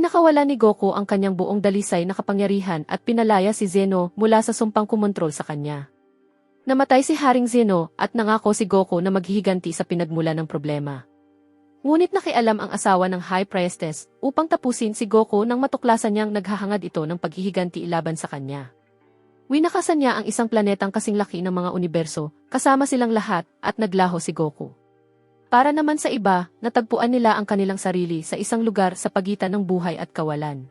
Ipinakawala ni Goku ang kanyang buong dalisay na kapangyarihan at pinalaya si Zeno mula sa sumpang kumontrol sa kanya. Namatay si Haring Zeno at nangako si Goku na maghihiganti sa pinagmula ng problema. Ngunit nakialam ang asawa ng High Priestess upang tapusin si Goku nang matuklasan niyang naghahangad ito ng paghihiganti laban sa kanya. Winakasan niya ang isang planetang kasing laki ng mga universo, kasama silang lahat, at naglaho si Goku. Para naman sa iba, natagpuan nila ang kanilang sarili sa isang lugar sa pagitan ng buhay at kawalan.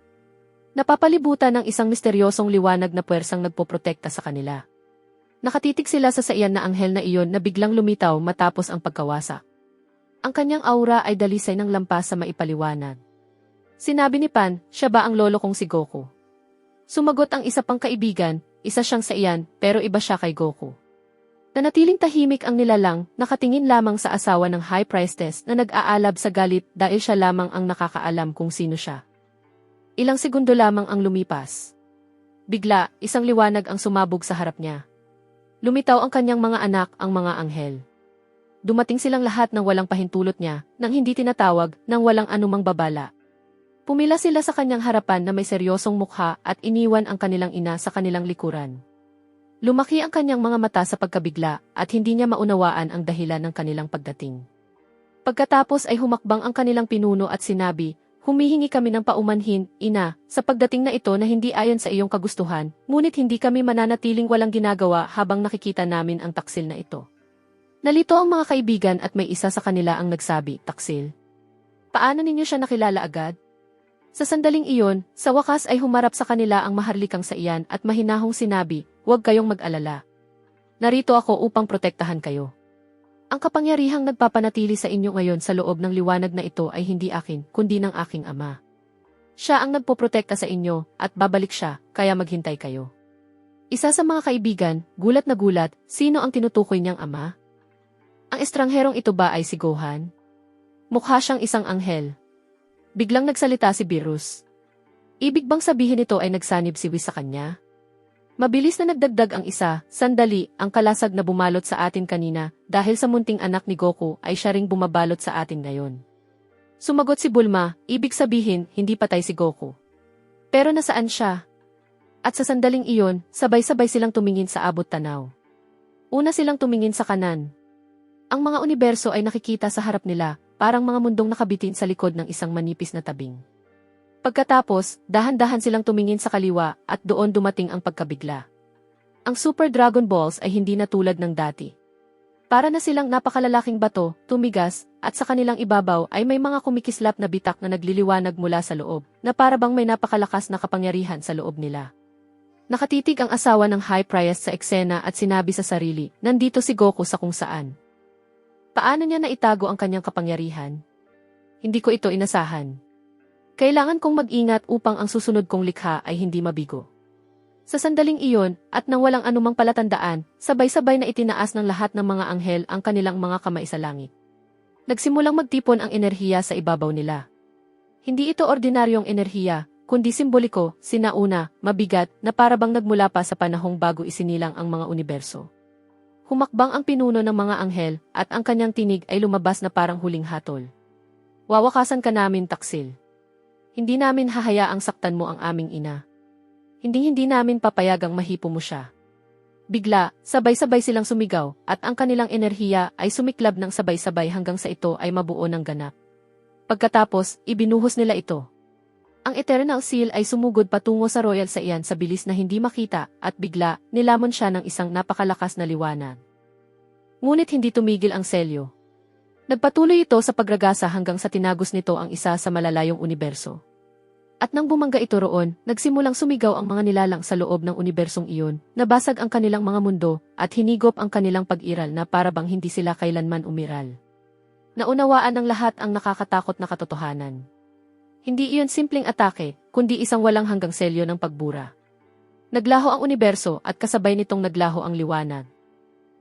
Napapalibutan ng isang misteryosong liwanag na puwersang nagpoprotekta sa kanila. Nakatitig sila sa saiyan na anghel na iyon na biglang lumitaw matapos ang pagkawasak. Ang kanyang aura ay dalisay ng lampas sa maipaliwanag. Sinabi ni Pan, siya ba ang lolo kong si Goku? Sumagot ang isa pang kaibigan, isa siyang saiyan, pero iba siya kay Goku. Nanatiling tahimik ang nilalang, nakatingin lamang sa asawa ng High Priestess na nag-aalab sa galit dahil siya lamang ang nakakaalam kung sino siya. Ilang segundo lamang ang lumipas. Bigla, isang liwanag ang sumabog sa harap niya. Lumitaw ang kanyang mga anak, ang mga anghel. Dumating silang lahat nang walang pahintulot niya, nang hindi tinatawag, nang walang anumang babala. Pumila sila sa kanyang harapan na may seryosong mukha at iniwan ang kanilang ina sa kanilang likuran. Lumaki ang kanyang mga mata sa pagkabigla at hindi niya maunawaan ang dahilan ng kanilang pagdating. Pagkatapos ay humakbang ang kanilang pinuno at sinabi, "Humihingi kami ng paumanhin, ina, sa pagdating na ito na hindi ayon sa iyong kagustuhan, ngunit hindi kami mananatiling walang ginagawa habang nakikita namin ang taksil na ito." Nalito ang mga kaibigan at may isa sa kanila ang nagsabi, "Taksil? Paano ninyo siya nakilala agad?" Sa sandaling iyon, sa wakas ay humarap sa kanila ang maharlikang saiyan at mahinahong sinabi, "Huwag kayong mag-alala. Narito ako upang protektahan kayo. Ang kapangyarihang nagpapanatili sa inyo ngayon sa loob ng liwanag na ito ay hindi akin, kundi ng aking ama. Siya ang nagpoprotekta sa inyo at babalik siya, kaya maghintay kayo." Isa sa mga kaibigan, gulat na gulat, sino ang tinutukoy niyang ama? Ang estrangherong ito ba ay si Gohan? Mukha siyang isang anghel. Biglang nagsalita si Beerus. Ibig bang sabihin ito ay nagsanib si Whis sa kanya? Mabilis na nagdagdag ang isa, "Sandali, ang kalasag na bumalot sa atin kanina, dahil sa munting anak ni Goku ay siya ring bumabalot sa atin ngayon." Sumagot si Bulma, "Ibig sabihin, hindi patay si Goku. Pero nasaan siya?" At sa sandaling iyon, sabay-sabay silang tumingin sa abot tanaw. Una silang tumingin sa kanan. Ang mga universo ay nakikita sa harap nila, parang mga mundong nakabitin sa likod ng isang manipis na tabing. Pagkatapos, dahan-dahan silang tumingin sa kaliwa at doon dumating ang pagkabigla. Ang Super Dragon Balls ay hindi na tulad ng dati. Para na silang napakalalaking bato, tumigas, at sa kanilang ibabaw ay may mga kumikislap na bitak na nagliliwanag mula sa loob, na para bang may napakalakas na kapangyarihan sa loob nila. Nakatitig ang asawa ng High Priest sa eksena at sinabi sa sarili, "Nandito si Goku sa kung saan. Paano niya naitago ang kanyang kapangyarihan? Hindi ko ito inasahan. Kailangan kong mag-ingat upang ang susunod kong likha ay hindi mabigo." Sa sandaling iyon, at nang walang anumang palatandaan, sabay-sabay na itinaas ng lahat ng mga anghel ang kanilang mga kamay sa langit. Nagsimulang magtipon ang enerhiya sa ibabaw nila. Hindi ito ordinaryong enerhiya, kundi simboliko, sinauna, mabigat, na parabang nagmula pa sa panahong bago isinilang ang mga universo. Humakbang ang pinuno ng mga anghel, at ang kanyang tinig ay lumabas na parang huling hatol. "Wawakasan ka namin, Taksil. Hindi namin hahayaang saktan mo ang aming ina. Hindi namin papayagang mahipo mo siya." Bigla, sabay-sabay silang sumigaw, at ang kanilang enerhiya ay sumiklab ng sabay-sabay hanggang sa ito ay mabuo ng ganap. Pagkatapos, ibinuhos nila ito. Ang Eternal Seal ay sumugod patungo sa Royal Saiyan sa bilis na hindi makita, at bigla, nilamon siya ng isang napakalakas na liwanag. Ngunit hindi tumigil ang selyo. Nagpatuloy ito sa pagragasa hanggang sa tinagos nito ang isa sa malalayong universo. At nang bumangga ito roon, nagsimulang sumigaw ang mga nilalang sa loob ng unibersong iyon, nabasag ang kanilang mga mundo, at hinigop ang kanilang pag-iral na parabang hindi sila kailanman umiral. Naunawaan ng lahat ang nakakatakot na katotohanan. Hindi iyon simpleng atake, kundi isang walang hanggang selyo ng pagbura. Naglaho ang universo at kasabay nitong naglaho ang liwanag.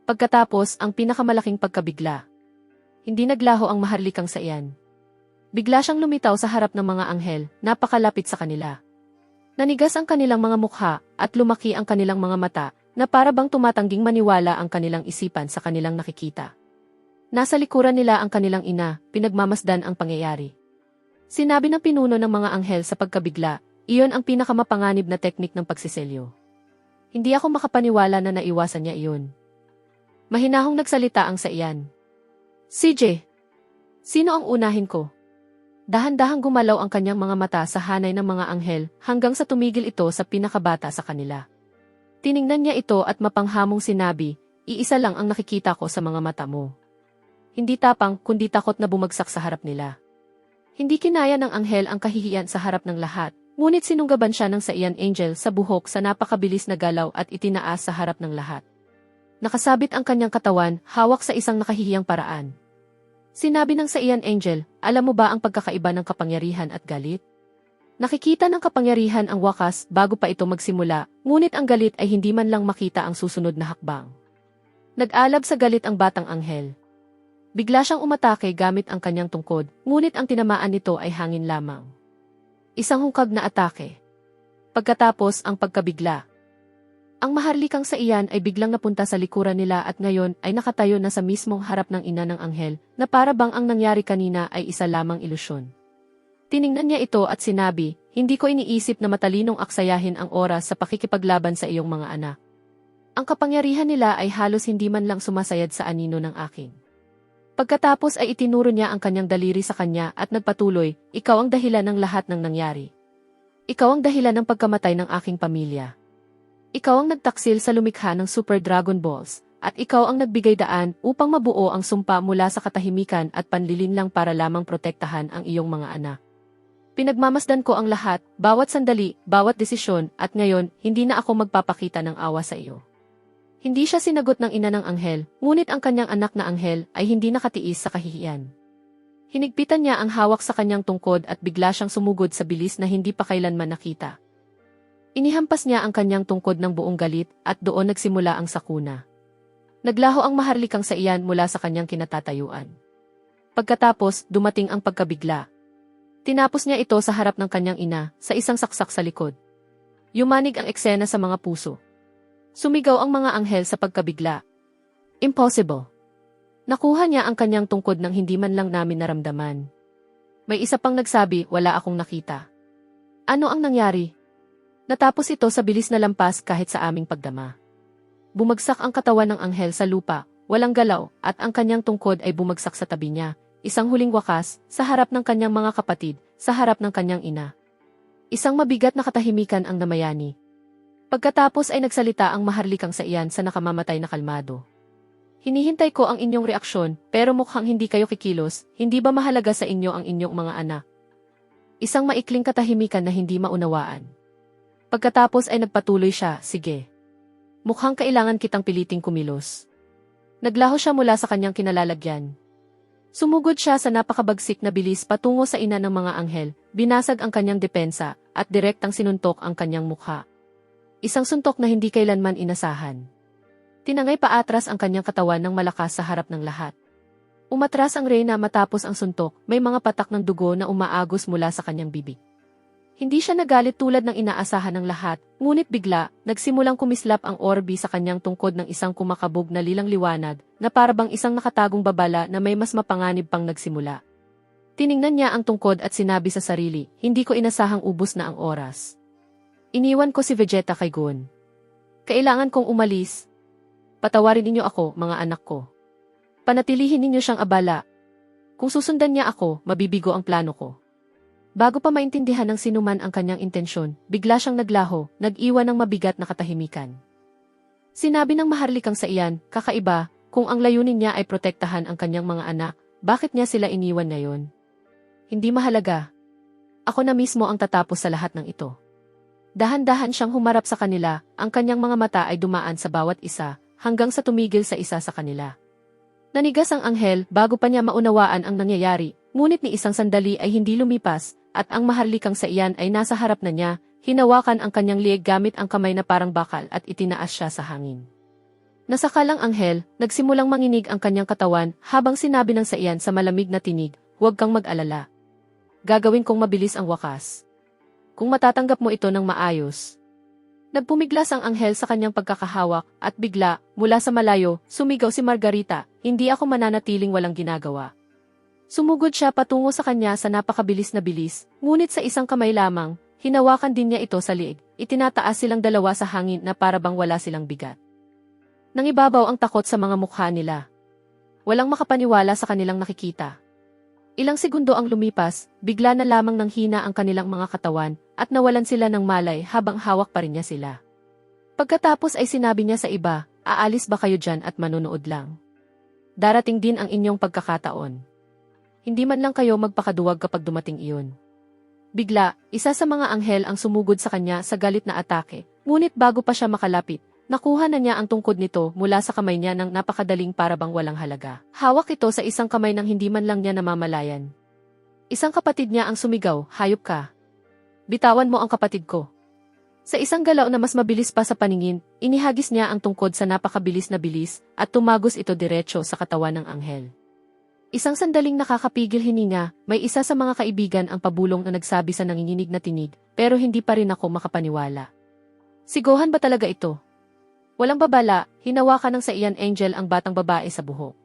Pagkatapos ang pinakamalaking pagkabigla. Hindi naglaho ang maharlikang saiyan. Bigla siyang lumitaw sa harap ng mga anghel, napakalapit sa kanila. Nanigas ang kanilang mga mukha at lumaki ang kanilang mga mata, na parabang tumatangging maniwala ang kanilang isipan sa kanilang nakikita. Nasa likuran nila ang kanilang ina, pinagmamasdan ang pangyayari. Sinabi ng pinuno ng mga anghel sa pagkabigla, iyon ang pinakamapanganib na teknik ng pagsiselyo. Hindi ako makapaniwala na naiwasan niya iyon. Mahinahong nagsalita ang sa iyan. CJ, sino ang unahin ko? Dahan-dahang gumalaw ang kanyang mga mata sa hanay ng mga anghel hanggang sa tumigil ito sa pinakabata sa kanila. Tiningnan niya ito at mapanghamong sinabi, iisa lang ang nakikita ko sa mga mata mo. Hindi tapang kundi takot na bumagsak sa harap nila. Hindi kinaya ng anghel ang kahihiyan sa harap ng lahat, ngunit sinunggaban siya ng sa iyan angel sa buhok sa napakabilis na galaw at itinaas sa harap ng lahat. Nakasabit ang kanyang katawan, hawak sa isang nakahihiyang paraan. Sinabi ng sa iyan angel, alam mo ba ang pagkakaiba ng kapangyarihan at galit? Nakikita ng kapangyarihan ang wakas bago pa ito magsimula, ngunit ang galit ay hindi man lang makita ang susunod na hakbang. Nag-alab sa galit ang batang anghel. Bigla siyang umatake gamit ang kanyang tungkod, ngunit ang tinamaan nito ay hangin lamang. Isang hungkag na atake. Pagkatapos ang pagkabigla. Ang maharlikang sa iyan ay biglang napunta sa likuran nila at ngayon ay nakatayo na sa mismong harap ng ina ng anghel, na para bang ang nangyari kanina ay isa lamang ilusyon. Tiningnan niya ito at sinabi, hindi ko iniisip na matalinong aksayahin ang oras sa pakikipaglaban sa iyong mga anak. Ang kapangyarihan nila ay halos hindi man lang sumasayad sa anino ng akin. Pagkatapos ay itinuro niya ang kanyang daliri sa kanya at nagpatuloy, ikaw ang dahilan ng lahat ng nangyari. Ikaw ang dahilan ng pagkamatay ng aking pamilya. Ikaw ang nagtaksil sa lumikha ng Super Dragon Balls, at ikaw ang nagbigay daan upang mabuo ang sumpa mula sa katahimikan at panlilinlang para lamang protektahan ang iyong mga anak. Pinagmamasdan ko ang lahat, bawat sandali, bawat desisyon, at ngayon, hindi na ako magpapakita ng awa sa iyo. Hindi siya sinagot ng ina ng anghel, ngunit ang kanyang anak na anghel ay hindi nakatiis sa kahihiyan. Hinigpitan niya ang hawak sa kanyang tungkod at bigla siyang sumugod sa bilis na hindi pa kailanman nakita. Inihampas niya ang kanyang tungkod ng buong galit at doon nagsimula ang sakuna. Naglaho ang maharlikang sa iyan mula sa kanyang kinatatayuan. Pagkatapos, dumating ang pagkabigla. Tinapos niya ito sa harap ng kanyang ina, sa isang saksak sa likod. Yumanig ang eksena sa mga puso. Sumigaw ang mga anghel sa pagkabigla. Impossible. Nakuha niya ang kanyang tungkod nang hindi man lang namin naramdaman. May isa pang nagsabi, wala akong nakita. Ano ang nangyari? Natapos ito sa bilis na lampas kahit sa aming pagdama. Bumagsak ang katawan ng anghel sa lupa, walang galaw, at ang kanyang tungkod ay bumagsak sa tabi niya, isang huling wakas, sa harap ng kanyang mga kapatid, sa harap ng kanyang ina. Isang mabigat na katahimikan ang namayani. Pagkatapos ay nagsalita ang maharlikang sa iyan sa nakamamatay na kalmado. Hinihintay ko ang inyong reaksyon, pero mukhang hindi kayo kikilos, hindi ba mahalaga sa inyo ang inyong mga anak? Isang maikling katahimikan na hindi maunawaan. Pagkatapos ay nagpatuloy siya, sige. Mukhang kailangan kitang piliting kumilos. Naglaho siya mula sa kanyang kinalalagyan. Sumugod siya sa napakabagsik na bilis patungo sa ina ng mga anghel, binasag ang kanyang depensa, at direktang sinuntok ang kanyang mukha. Isang suntok na hindi kailanman inasahan. Tinangay paatras ang kanyang katawan ng malakas sa harap ng lahat. Umatras ang reyna matapos ang suntok, may mga patak ng dugo na umaagos mula sa kanyang bibig. Hindi siya nagalit tulad ng inaasahan ng lahat, ngunit bigla, nagsimulang kumislap ang orbi sa kanyang tungkod ng isang kumakabog na lilang liwanag, na parabang isang nakatagong babala na may mas mapanganib pang nagsimula. Tiningnan niya ang tungkod at sinabi sa sarili, hindi ko inasahang ubos na ang oras. Iniwan ko si Vegeta kay Gon. Kailangan kong umalis. Patawarin ninyo ako, mga anak ko. Panatilihin ninyo siyang abala. Kung susundan niya ako, mabibigo ang plano ko. Bago pa maintindihan ng sinuman ang kanyang intensyon, bigla siyang naglaho, nag-iwan ng mabigat na katahimikan. Sinabi ng maharlikang sa iyan, kakaiba, kung ang layunin niya ay protektahan ang kanyang mga anak, bakit niya sila iniwan ngayon? Hindi mahalaga. Ako na mismo ang tatapos sa lahat ng ito. Dahan-dahan siyang humarap sa kanila, ang kanyang mga mata ay dumaan sa bawat isa, hanggang sa tumigil sa isa sa kanila. Nanigas ang anghel bago pa niya maunawaan ang nangyayari, ngunit ni isang sandali ay hindi lumipas, at ang maharlikang sa iyan ay nasa harap na niya, hinawakan ang kanyang liig gamit ang kamay na parang bakal at itinaas siya sa hangin. Nasakalang anghel, nagsimulang manginig ang kanyang katawan habang sinabi ng sa iyan sa malamig na tinig, huwag kang mag-alala. Gagawin kong mabilis ang wakas. Kung matatanggap mo ito ng maayos. Nagpumiglas ang anghel sa kanyang pagkakahawak at bigla, mula sa malayo, sumigaw si Margarita, hindi ako mananatiling walang ginagawa. Sumugod siya patungo sa kanya sa napakabilis na bilis, ngunit sa isang kamay lamang, hinawakan din niya ito sa liig. Itinataas silang dalawa sa hangin na para bang wala silang bigat. Nangibabaw ang takot sa mga mukha nila. Walang makapaniwala sa kanilang nakikita. Ilang segundo ang lumipas, bigla na lamang nang hina ang kanilang mga katawan, at nawalan sila ng malay habang hawak pa rin niya sila. Pagkatapos ay sinabi niya sa iba, aalis ba kayo dyan at manonood lang? Darating din ang inyong pagkakataon. Hindi man lang kayo magpakaduwag kapag dumating iyon. Bigla, isa sa mga anghel ang sumugod sa kanya sa galit na atake, ngunit bago pa siya makalapit, nakuha na niya ang tungkod nito mula sa kamay niya ng napakadaling parabang walang halaga. Hawak ito sa isang kamay nang hindi man lang niya namamalayan. Isang kapatid niya ang sumigaw, hayop ka. Bitawan mo ang kapatid ko. Sa isang galaw na mas mabilis pa sa paningin, inihagis niya ang tungkod sa napakabilis na bilis at tumagos ito diretso sa katawan ng anghel. Isang sandaling nakakapigil hininga, may isa sa mga kaibigan ang pabulong na nagsabi sa nanginginig na tinig, pero hindi pa rin ako makapaniwala. Sigohan ba talaga ito? Walang babala, hinawakan ng sa iyan angel ang batang babae sa buhok.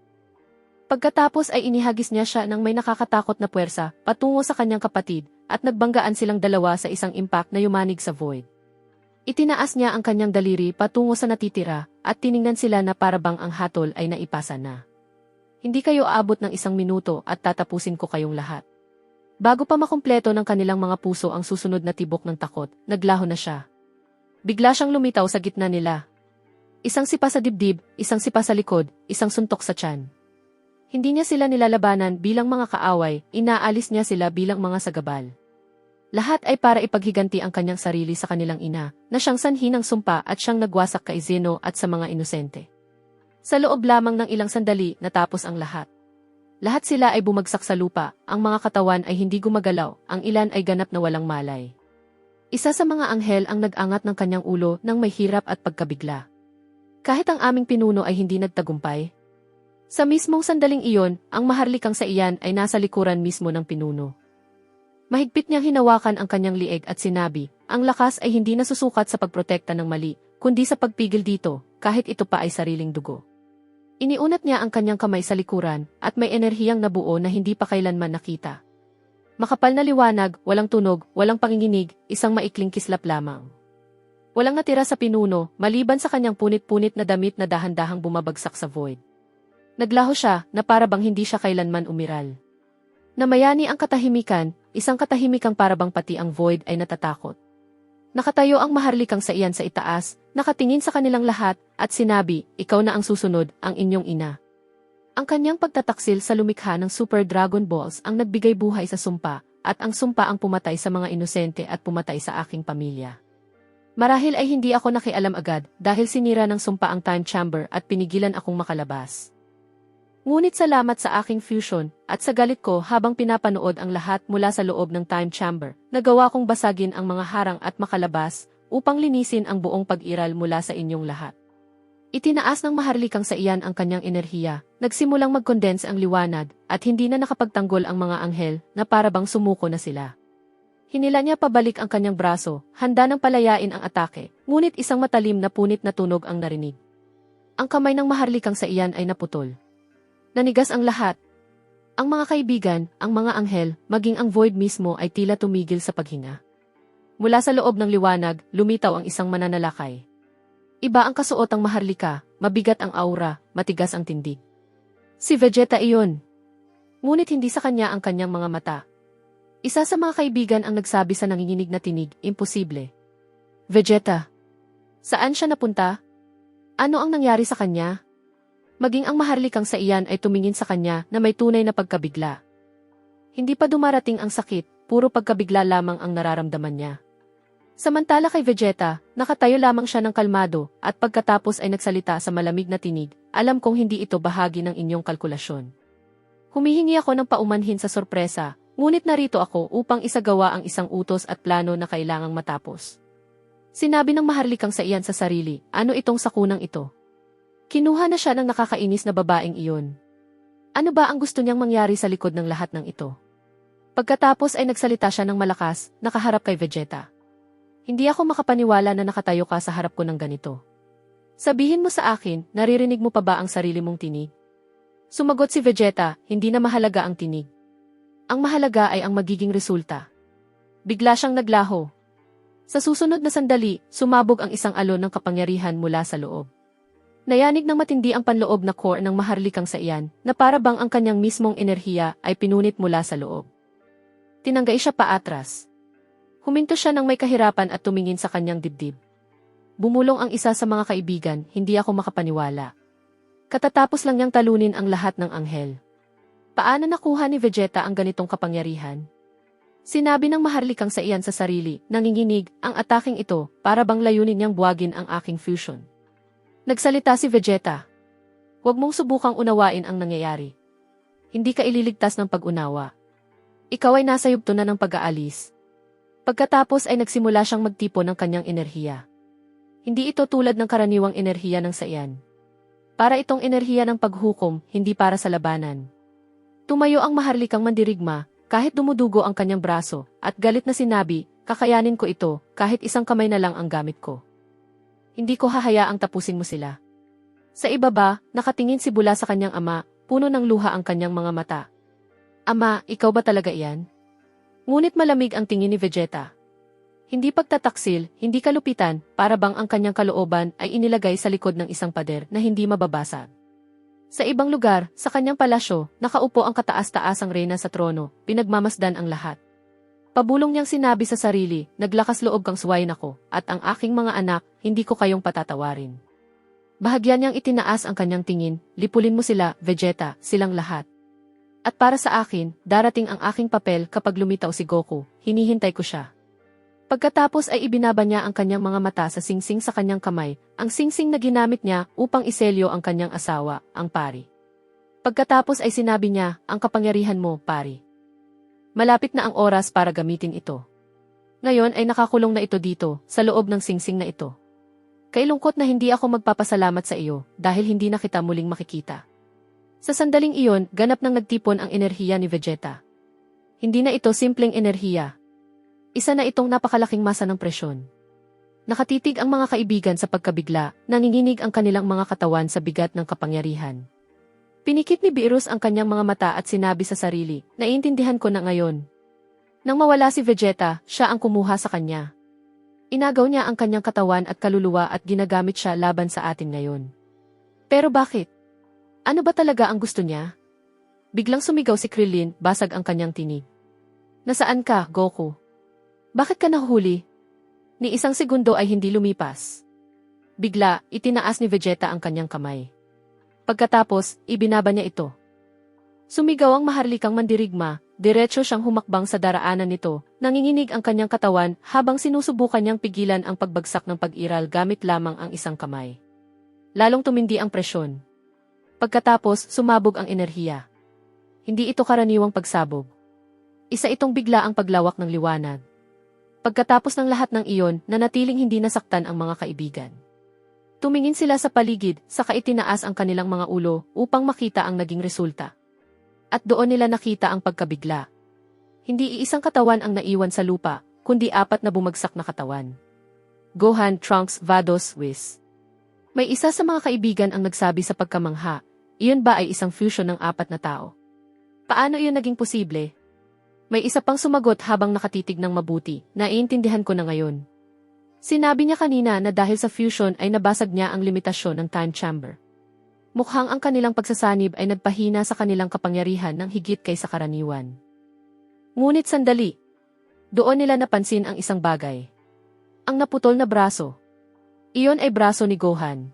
Pagkatapos ay inihagis niya siya ng may nakakatakot na puwersa, patungo sa kanyang kapatid, at nagbanggaan silang dalawa sa isang impact na yumanig sa void. Itinaas niya ang kanyang daliri patungo sa natitira, at tiningnan sila na parabang ang hatol ay naipasa na. Hindi kayo aabot ng 1 minuto at tatapusin ko kayong lahat. Bago pa makumpleto ng kanilang mga puso ang susunod na tibok ng takot, naglaho na siya. Bigla siyang lumitaw sa gitna nila. Isang sipa sa dibdib, isang sipa sa likod, isang suntok sa tiyan. Hindi niya sila nilalabanan bilang mga kaaway, inaalis niya sila bilang mga sagabal. Lahat ay para ipaghiganti ang kanyang sarili sa kanilang ina, na siyang sanhi ng sumpa at siyang nagwasak kay Zeno at sa mga inosente. Sa loob lamang ng ilang sandali, natapos ang lahat. Lahat sila ay bumagsak sa lupa, ang mga katawan ay hindi gumagalaw, ang ilan ay ganap na walang malay. Isa sa mga anghel ang nag-angat ng kanyang ulo nang may hirap at pagkabigla. Kahit ang aming pinuno ay hindi nagtagumpay. Sa mismong sandaling iyon, ang maharlikang sa iyan ay nasa likuran mismo ng pinuno. Mahigpit niyang hinawakan ang kanyang lieg at sinabi, ang lakas ay hindi nasusukat sa pagprotekta ng mali, kundi sa pagpigil dito, kahit ito pa ay sariling dugo. Iniunat niya ang kanyang kamay sa likuran, at may enerhiyang nabuo na hindi pa kailanman nakita. Makapal na liwanag, walang tunog, walang panginginig, isang maikling kislap lamang. Walang natira sa pinuno, maliban sa kanyang punit-punit na damit na dahan-dahang bumabagsak sa void. Naglaho siya, na parabang hindi siya kailanman umiral. Namayani ang katahimikan, isang katahimikang parabang pati ang void ay natatakot. Nakatayo ang maharlikang sa iyan sa itaas, nakatingin sa kanilang lahat, at sinabi, ikaw na ang susunod, ang inyong ina. Ang kanyang pagtataksil sa lumikha ng Super Dragon Balls ang nagbigay buhay sa sumpa, at ang sumpa ang pumatay sa mga inosente at pumatay sa aking pamilya. Marahil ay hindi ako nakialam agad, dahil sinira ng sumpa ang time chamber at pinigilan akong makalabas. Ngunit salamat sa aking fusion, at sa galit ko habang pinapanood ang lahat mula sa loob ng time chamber, nagawa kong basagin ang mga harang at makalabas, upang linisin ang buong pag-iral mula sa inyong lahat. Itinaas ng maharlikang sa iyan ang kanyang enerhiya, nagsimulang mag-condense ang liwanag, at hindi na nakapagtanggol ang mga anghel, na parabang sumuko na sila. Hinila niya pabalik ang kanyang braso, handa nang palayain ang atake, ngunit isang matalim na punit na tunog ang narinig. Ang kamay ng maharlikang sa iyan ay naputol. Nanigas ang lahat. Ang mga kaibigan, ang mga anghel, maging ang void mismo ay tila tumigil sa paghinga. Mula sa loob ng liwanag, lumitaw ang isang mananalakay. Iba ang kasuotang maharlika, mabigat ang aura, matigas ang tindig. Si Vegeta iyon. Ngunit hindi sa kanya ang kanyang mga mata. Isa sa mga kaibigan ang nagsabi sa nanginginig na tinig, imposible. Vegeta. Saan siya napunta? Ano ang nangyari sa kanya? Maging ang maharlikang sa iyan ay tumingin sa kanya na may tunay na pagkabigla. Hindi pa dumarating ang sakit, puro pagkabigla lamang ang nararamdaman niya. Samantala kay Vegeta, nakatayo lamang siya ng kalmado at pagkatapos ay nagsalita sa malamig na tinig, alam kong hindi ito bahagi ng inyong kalkulasyon. Humihingi ako ng paumanhin sa sorpresa, ngunit narito ako upang isagawa ang isang utos at plano na kailangang matapos. Sinabi ng maharlikang sa iyan sa sarili, ano itong sakunang ito? Kinuha na siya ng nakakainis na babaeng iyon. Ano ba ang gusto niyang mangyari sa likod ng lahat ng ito? Pagkatapos ay nagsalita siya ng malakas, nakaharap kay Vegeta. Hindi ako makapaniwala na nakatayo ka sa harap ko ng ganito. Sabihin mo sa akin, naririnig mo pa ba ang sarili mong tinig? Sumagot si Vegeta, hindi na mahalaga ang tinig. Ang mahalaga ay ang magiging resulta. Bigla siyang naglaho. Sa susunod na sandali, sumabog ang isang alon ng kapangyarihan mula sa loob. Nayanig ng matindi ang panloob na core ng maharlikang saiyan na para bang ang kanyang mismong enerhiya ay pinunit mula sa loob. Tinanggay siya paatras. Huminto siya ng may kahirapan at tumingin sa kanyang dibdib. Bumulong ang isa sa mga kaibigan, hindi ako makapaniwala. Katatapos lang niyang talunin ang lahat ng anghel. Paano nakuha ni Vegeta ang ganitong kapangyarihan? Sinabi ng maharlikang saiyan sa sarili, nanginginig, ang ataking ito, para bang layunin niyang buwagin ang aking fusion. Nagsalita si Vegeta. Huwag mong subukang unawain ang nangyayari. Hindi ka ililigtas ng pag-unawa. Ikaw ay nasa yugto na ng pag-aalis. Pagkatapos ay nagsimula siyang magtipon ng kanyang enerhiya. Hindi ito tulad ng karaniwang enerhiya ng saiyan. Para itong enerhiya ng paghukom, hindi para sa labanan. Tumayo ang maharlikang mandirigma, kahit dumudugo ang kanyang braso, at galit na sinabi, kakayanin ko ito, kahit isang kamay na lang ang gamit ko. Hindi ko hahayaang tapusin mo sila. Sa ibaba, nakatingin si Bula sa kanyang ama, puno ng luha ang kanyang mga mata. Ama, ikaw ba talaga iyan? Ngunit malamig ang tingin ni Vegeta. Hindi pagtataksil, hindi kalupitan, para bang ang kanyang kalooban ay inilagay sa likod ng isang pader na hindi mababasag. Sa ibang lugar, sa kanyang palasyo, nakaupo ang kataas-taasang reyna sa trono, pinagmamasdan ang lahat. Pabulong niyang sinabi sa sarili, naglakas loob kang suwayin ako, at ang aking mga anak, hindi ko kayong patatawarin. Bahagyan niyang itinaas ang kanyang tingin, lipulin mo sila, Vegeta, silang lahat. At para sa akin, darating ang aking papel kapag lumitaw si Goku, hinihintay ko siya. Pagkatapos ay ibinaba niya ang kanyang mga mata sa singsing sa kanyang kamay, ang singsing na ginamit niya upang iselyo ang kanyang asawa, ang pari. Pagkatapos ay sinabi niya, ang kapangyarihan mo, pari. Malapit na ang oras para gamitin ito. Ngayon ay nakakulong na ito dito, sa loob ng singsing na ito. Kailungkot na hindi ako magpapasalamat sa iyo, dahil hindi na kita muling makikita. Sa sandaling iyon, ganap nang nagtipon ang enerhiya ni Vegeta. Hindi na ito simpleng enerhiya. Isa na itong napakalaking masa ng presyon. Nakatitig ang mga kaibigan sa pagkabigla, nanginginig ang kanilang mga katawan sa bigat ng kapangyarihan. Pinikit ni Beerus ang kanyang mga mata at sinabi sa sarili, naiintindihan ko na ngayon. Nang mawala si Vegeta, siya ang kumuha sa kanya. Inagaw niya ang kanyang katawan at kaluluwa at ginagamit siya laban sa atin ngayon. Pero bakit? Ano ba talaga ang gusto niya? Biglang sumigaw si Krillin, basag ang kanyang tinig. Nasaan ka, Goku? Bakit ka nahuli? Ni isang segundo ay hindi lumipas. Bigla, itinaas ni Vegeta ang kanyang kamay. Pagkatapos, ibinaba niya ito. Sumigaw ang maharlikang mandirigma, diretso siyang humakbang sa daraanan nito, nanginginig ang kanyang katawan habang sinusubukan niyang pigilan ang pagbagsak ng pag-iral gamit lamang ang isang kamay. Lalong tumindi ang presyon. Pagkatapos, sumabog ang enerhiya. Hindi ito karaniwang pagsabog. Isa itong bigla ang paglawak ng liwanag. Pagkatapos ng lahat ng iyon, nanatiling hindi nasaktan ang mga kaibigan. Tumingin sila sa paligid, saka itinaas ang kanilang mga ulo upang makita ang naging resulta. At doon nila nakita ang pagkabigla. Hindi iisang katawan ang naiwan sa lupa, kundi 4 na bumagsak na katawan. Gohan, Trunks, Vados, Whis. May isa sa mga kaibigan ang nagsabi sa pagkamangha, iyon ba ay isang fusion ng 4 na tao? Paano iyon naging posible? May isa pang sumagot habang nakatitig ng mabuti, naiintindihan ko na ngayon. Sinabi niya kanina na dahil sa fusion ay nabasag niya ang limitasyon ng time chamber. Mukhang ang kanilang pagsasanib ay nagpahina sa kanilang kapangyarihan ng higit kaysa karaniwan. Ngunit sandali. Doon nila napansin ang isang bagay. Ang naputol na braso. Iyon ay braso ni Gohan.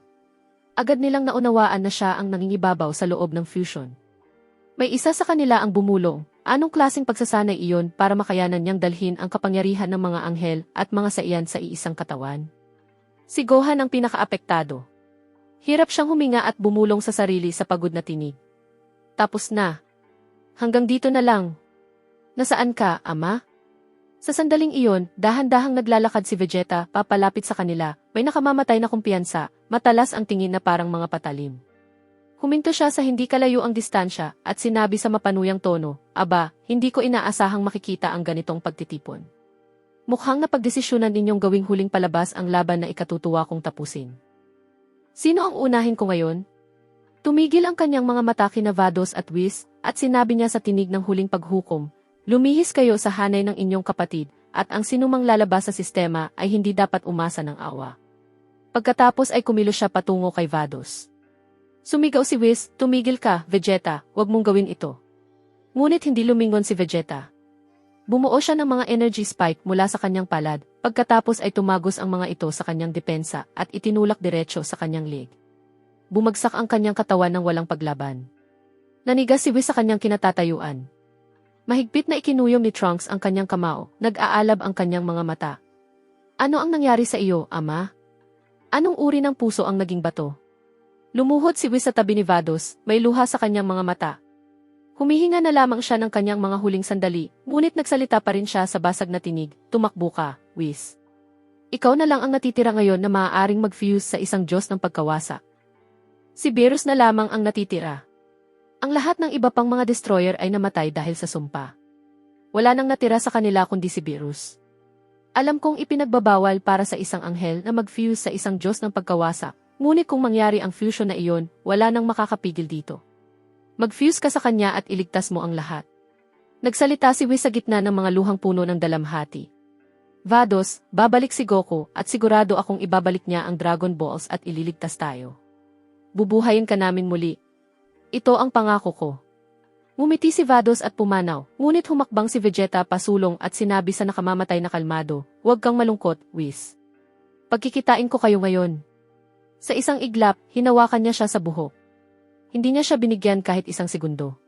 Agad nilang naunawaan na siya ang nangingibabaw sa loob ng fusion. May isa sa kanila ang bumulong. Anong klaseng pagsasanay iyon para makayanan niyang dalhin ang kapangyarihan ng mga anghel at mga saiyan sa iisang katawan? Si Gohan ang pinakaapektado. Hirap siyang huminga at bumulong sa sarili sa pagod na tinig. Tapos na. Hanggang dito na lang. Nasaan ka, ama? Sa sandaling iyon, dahan-dahang naglalakad si Vegeta papalapit sa kanila, may nakamamatay na kumpiyansa, matalas ang tingin na parang mga patalim. Huminto siya sa hindi kalayo ang distansya at sinabi sa mapanuyang tono, aba, hindi ko inaasahang makikita ang ganitong pagtitipon. Mukhang napagdesisyonan ninyong gawing huling palabas ang laban na ikatutuwa kong tapusin. Sino ang unahin ko ngayon? Tumigil ang kanyang mga mata kina Vados at Whis at sinabi niya sa tinig ng huling paghukom, Lumihis kayo sa hanay ng inyong kapatid, at ang sinumang lalabas sa sistema ay hindi dapat umasa ng awa. Pagkatapos ay kumilos siya patungo kay Vados. Sumigaw si Whis, tumigil ka, Vegeta, huwag mong gawin ito. Ngunit hindi lumingon si Vegeta. Bumuo siya ng mga energy spike mula sa kanyang palad, pagkatapos ay tumagos ang mga ito sa kanyang depensa at itinulak diretsyo sa kanyang leg. Bumagsak ang kanyang katawan ng walang paglaban. Nanigas si Whis sa kanyang kinatatayuan. Mahigpit na ikinuyom ni Trunks ang kanyang kamao, nag-aalab ang kanyang mga mata. Ano ang nangyari sa iyo, ama? Anong uri ng puso ang naging bato? Lumuhod si Whis sa tabi ni Vados, may luha sa kanyang mga mata. Humihinga na lamang siya ng kanyang mga huling sandali, ngunit nagsalita pa rin siya sa basag na tinig, tumakbo ka, Whis. Ikaw na lang ang natitira ngayon na maaaring mag-fuse sa isang Diyos ng pagkawasa. Si Beerus na lamang ang natitira. Ang lahat ng iba pang mga destroyer ay namatay dahil sa sumpa. Wala nang natira sa kanila kundi si Beerus. Alam kong ipinagbabawal para sa isang anghel na mag-fuse sa isang Diyos ng pagkawasa, ngunit kung mangyari ang fusion na iyon, wala nang makakapigil dito. Mag-fuse ka sa kanya at iligtas mo ang lahat. Nagsalita si Whis sa gitna ng mga luhang puno ng dalamhati. Vados, babalik si Goku at sigurado akong ibabalik niya ang Dragon Balls at ililigtas tayo. Bubuhayin ka namin muli. Ito ang pangako ko. Ngumiti si Vados at pumanaw, ngunit humakbang si Vegeta pasulong at sinabi sa nakamamatay na kalmado, huwag kang malungkot, Whis. Pagkikitain ko kayo ngayon. Sa isang iglap, hinawakan niya siya sa buhok. Hindi niya siya binigyan kahit isang segundo.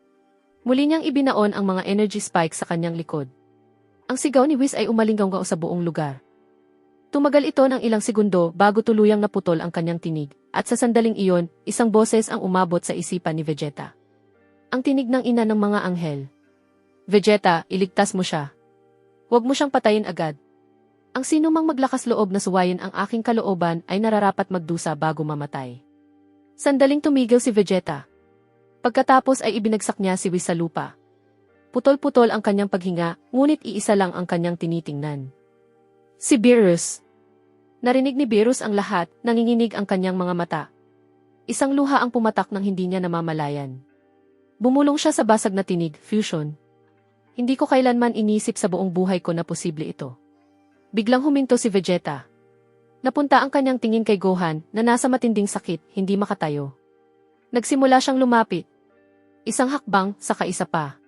Muli niyang ibinaon ang mga energy spike sa kanyang likod. Ang sigaw ni Whis ay umalinggaw sa buong lugar. Tumagal ito ng ilang segundo bago tuluyang naputol ang kanyang tinig, at sa sandaling iyon, isang boses ang umabot sa isipan ni Vegeta. Ang tinig ng ina ng mga anghel. Vegeta, iligtas mo siya. Huwag mo siyang patayin agad. Ang sino mang maglakas loob na suwayin ang aking kalooban ay nararapat magdusa bago mamatay. Sandaling tumigil si Vegeta. Pagkatapos ay ibinagsak niya si Whis sa lupa. Putol-putol ang kanyang paghinga, ngunit iisa lang ang kanyang tinitingnan. Si Beerus. Narinig ni Beerus ang lahat, nanginginig ang kanyang mga mata. Isang luha ang pumatak nang hindi niya namamalayan. Bumulong siya sa basag na tinig, fusion. Hindi ko kailanman inisip sa buong buhay ko na posible ito. Biglang huminto si Vegeta. Napunta ang kanyang tingin kay Gohan na nasa matinding sakit, hindi makatayo. Nagsimula siyang lumapit. Isang hakbang, saka isa pa.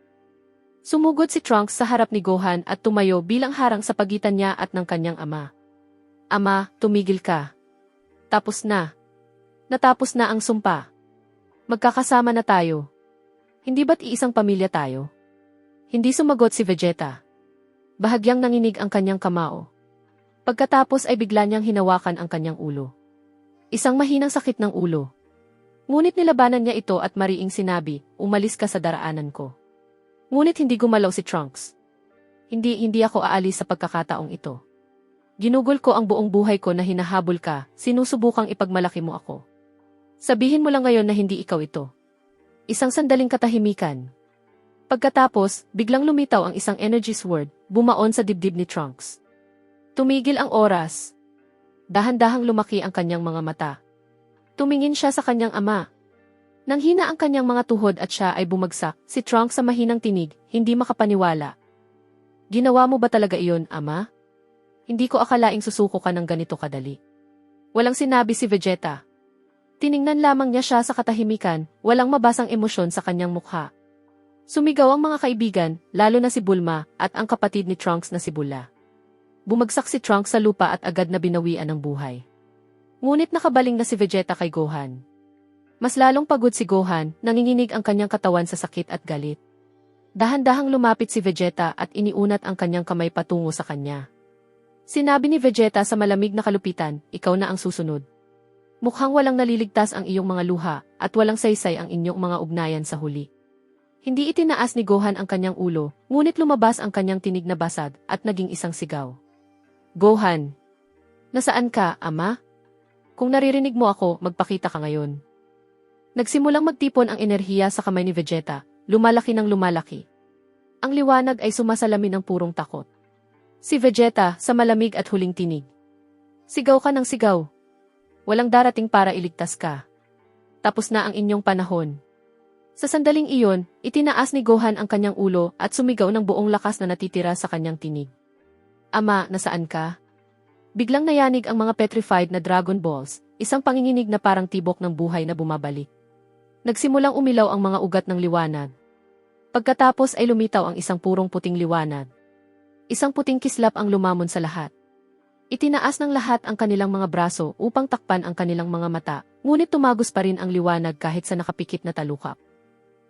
Sumugod si Trunks sa harap ni Gohan at tumayo bilang harang sa pagitan niya at ng kanyang ama. Ama, tumigil ka. Tapos na. Natapos na ang sumpa. Magkakasama na tayo. Hindi ba't iisang pamilya tayo? Hindi sumagot si Vegeta. Bahagyang nanginig ang kanyang kamao. Pagkatapos ay bigla niyang hinawakan ang kanyang ulo. Isang mahinang sakit ng ulo. Ngunit nilabanan niya ito at mariing sinabi, umalis ka sa daraanan ko. Ngunit hindi gumalaw si Trunks. Hindi ako aalis sa pagkakataong ito. Ginugol ko ang buong buhay ko na hinahabol ka, sinusubukang ipagmalaki mo ako. Sabihin mo lang ngayon na hindi ikaw ito. Isang sandaling katahimikan. Pagkatapos, biglang lumitaw ang isang energy sword, bumaon sa dibdib ni Trunks. Tumigil ang oras. Dahan-dahang lumaki ang kanyang mga mata. Tumingin siya sa kanyang ama. Nang hina ang kanyang mga tuhod at siya ay bumagsak, si Trunks sa mahinang tinig, hindi makapaniwala. Ginawa mo ba talaga iyon, ama? Hindi ko akalaing susuko ka ng ganito kadali. Walang sinabi si Vegeta. Tiningnan lamang niya siya sa katahimikan, walang mabasang emosyon sa kanyang mukha. Sumigaw ang mga kaibigan, lalo na si Bulma, at ang kapatid ni Trunks na si Bula. Bumagsak si Trunks sa lupa at agad na binawian ng buhay. Ngunit nakabaling na si Vegeta kay Gohan. Mas lalong pagod si Gohan, nanginginig ang kanyang katawan sa sakit at galit. Dahan-dahang lumapit si Vegeta at iniunat ang kanyang kamay patungo sa kanya. Sinabi ni Vegeta sa malamig na kalupitan, ikaw na ang susunod. Mukhang walang naliligtas ang iyong mga luha at walang saysay ang inyong mga ugnayan sa huli. Hindi itinaas ni Gohan ang kanyang ulo, ngunit lumabas ang kanyang tinig na basag at naging isang sigaw. Gohan! Nasaan ka, ama? Kung naririnig mo ako, magpakita ka ngayon. Nagsimulang magtipon ang enerhiya sa kamay ni Vegeta, lumalaki ng lumalaki. Ang liwanag ay sumasalamin ng purong takot. Si Vegeta sa malamig at huling tinig. Sigaw ka ng sigaw. Walang darating para iligtas ka. Tapos na ang inyong panahon. Sa sandaling iyon, itinaas ni Gohan ang kanyang ulo at sumigaw ng buong lakas na natitira sa kanyang tinig. Ama, nasaan ka? Biglang nayanig ang mga petrified na Dragon Balls, isang panginginig na parang tibok ng buhay na bumabalik. Nagsimulang umilaw ang mga ugat ng liwanag. Pagkatapos ay lumitaw ang isang purong puting liwanag. Isang puting kislap ang lumamon sa lahat. Itinaas ng lahat ang kanilang mga braso upang takpan ang kanilang mga mata, ngunit tumagos pa rin ang liwanag kahit sa nakapikit na talukap.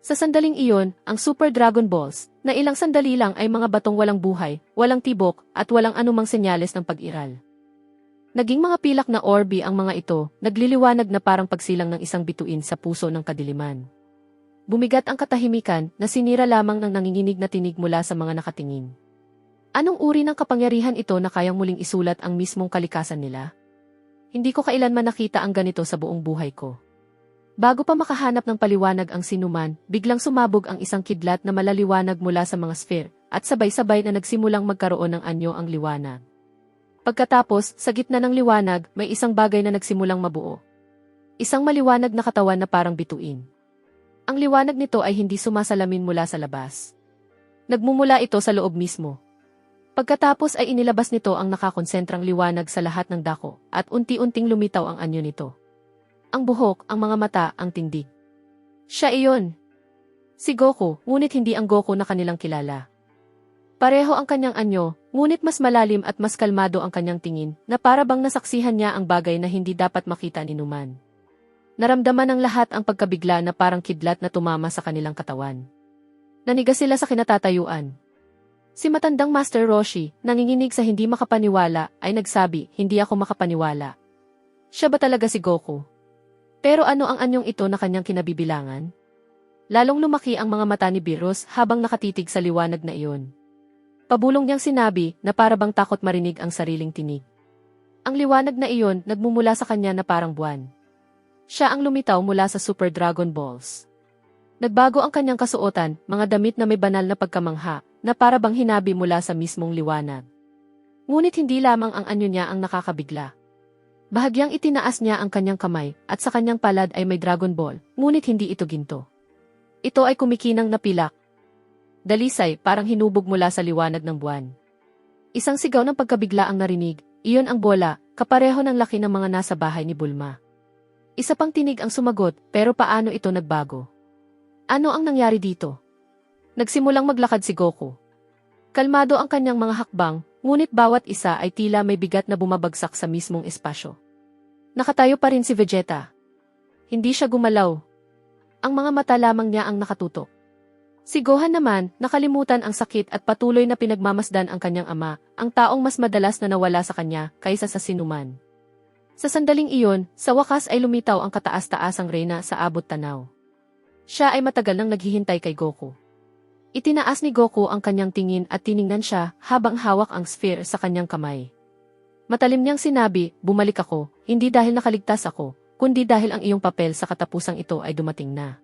Sa sandaling iyon, ang Super Dragon Balls, na ilang sandali lang ay mga batong walang buhay, walang tibok, at walang anumang senyales ng pag-iral. Naging mga pilak na orbe ang mga ito, nagliliwanag na parang pagsilang ng isang bituin sa puso ng kadiliman. Bumigat ang katahimikan na sinira lamang ng nanginginig na tinig mula sa mga nakatingin. Anong uri ng kapangyarihan ito na kayang muling isulat ang mismong kalikasan nila? Hindi ko kailanman nakita ang ganito sa buong buhay ko. Bago pa makahanap ng paliwanag ang sinuman, biglang sumabog ang isang kidlat na malaliwanag mula sa mga sphere, at sabay-sabay na nagsimulang magkaroon ng anyo ang liwanag. Pagkatapos, sa gitna ng liwanag, may isang bagay na nagsimulang mabuo. Isang maliwanag na katawan na parang bituin. Ang liwanag nito ay hindi sumasalamin mula sa labas. Nagmumula ito sa loob mismo. Pagkatapos ay inilabas nito ang nakakonsentrang liwanag sa lahat ng dako, at unti-unting lumitaw ang anyo nito. Ang buhok, ang mga mata, ang tindig. Siya iyon. Si Goku, ngunit hindi ang Goku na kanilang kilala. Pareho ang kanyang anyo, ngunit mas malalim at mas kalmado ang kanyang tingin, na para bang nasaksihan niya ang bagay na hindi dapat makita ni Numan. Naramdaman ng lahat ang pagkabigla na parang kidlat na tumama sa kanilang katawan. Naniga sila sa kinatatayuan. Si matandang Master Roshi, nanginginig sa hindi makapaniwala, ay nagsabi, hindi ako makapaniwala. Siya ba talaga si Goku? Pero ano ang anyong ito na kanyang kinabibilangan? Lalong lumaki ang mga mata ni Beerus habang nakatitig sa liwanag na iyon. Pabulong niyang sinabi na para bang takot marinig ang sariling tinig. Ang liwanag na iyon nagmumula sa kanya na parang buwan. Siya ang lumitaw mula sa Super Dragon Balls. Nagbago ang kanyang kasuotan, mga damit na may banal na pagkamangha, na para bang hinabi mula sa mismong liwanag. Ngunit hindi lamang ang anyo niya ang nakakabigla. Bahagyang itinaas niya ang kanyang kamay, at sa kanyang palad ay may Dragon Ball, ngunit hindi ito ginto. Ito ay kumikinang na pilak. Dalisay, parang hinubog mula sa liwanag ng buwan. Isang sigaw ng pagkabigla ang narinig, iyon ang bola, kapareho ng laki ng mga nasa bahay ni Bulma. Isa pang tinig ang sumagot, pero paano ito nagbago? Ano ang nangyari dito? Nagsimulang maglakad si Goku. Kalmado ang kanyang mga hakbang, ngunit bawat isa ay tila may bigat na bumabagsak sa mismong espasyo. Nakatayo pa rin si Vegeta. Hindi siya gumalaw. Ang mga mata lamang niya ang nakatutok. Si Gohan naman, nakalimutan ang sakit at patuloy na pinagmamasdan ang kanyang ama, ang taong mas madalas na nawala sa kanya kaysa sa sinuman. Sa sandaling iyon, sa wakas ay lumitaw ang kataas-taasang reyna sa abot tanaw. Siya ay matagal nang naghihintay kay Goku. Itinaas ni Goku ang kanyang tingin at tiningnan siya habang hawak ang sphere sa kanyang kamay. Matalim niyang sinabi, bumalik ako, hindi dahil nakaligtas ako, kundi dahil ang iyong papel sa katapusang ito ay dumating na.